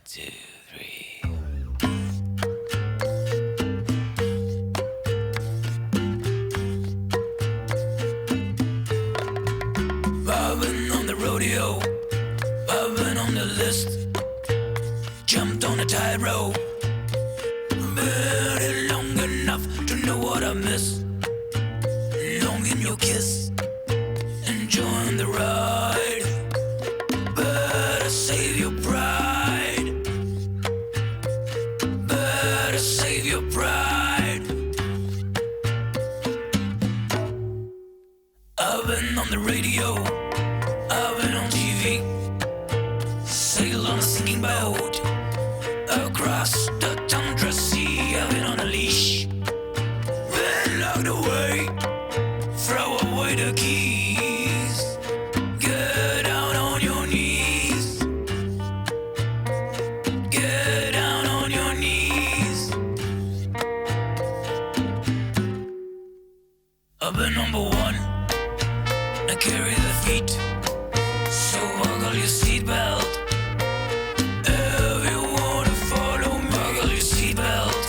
2, 3. I've been on the rodeo, I've been on the list, jumped on a tightrope, been it long enough to know what I miss, longing your kiss, enjoying the ride, better save your pride, better save your pride. I've been on the radio, I've been on TV, sailed on a sinking boat across the tundra sea. I've been on a leash, been locked away, throw away the keys, get down on your knees, get down on your knees. I've been number one, I carry the feet, so buckle your seatbelt. If you wanna follow me, buckle your seatbelt.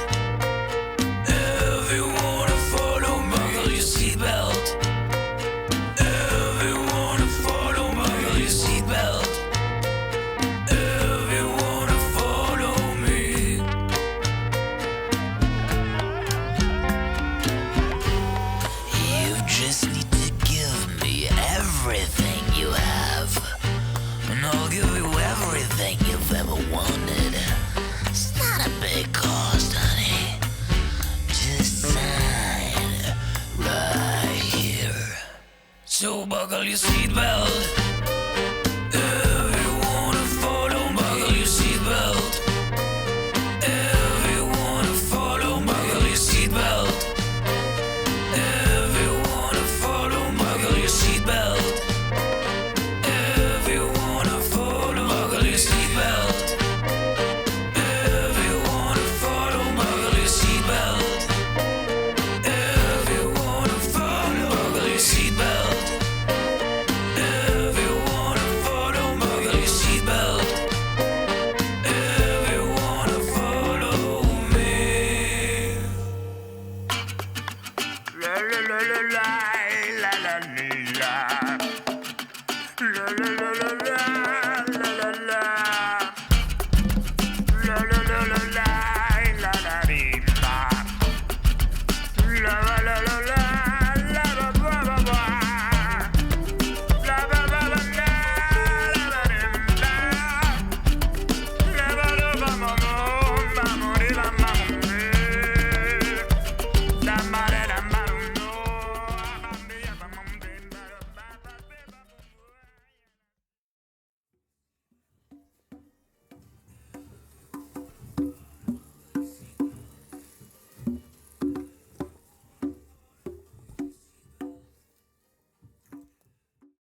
If you wanna follow me, buckle your seatbelt. If you wanna follow me, buckle your seatbelt. If you wanna follow me. You just need to give me everything you have, and I'll give you everything you've ever wanted. It's not a big cost, honey. Just sign right here. So buckle your seatbelt. If you wanna follow, buckle your seatbelt. If you wanna follow, buckle your seatbelt. If you wanna follow, buckle your seatbelt. If you wanna follow, buckle your seatbelt. If you wanna follow, buckle your seatbelt. If you wanna follow, buckle your seatbelt. If you wanna follow, buckle your seatbelt. If you wanna follow me. La la la la la la la la. La la la la la la la la. La la la la la la la dee, la. La la la la la la ba ba ba ba. La ba ba ba la la ba dee, la. La ba la ba ma mo ba mo dee ba ma mo dee. La ma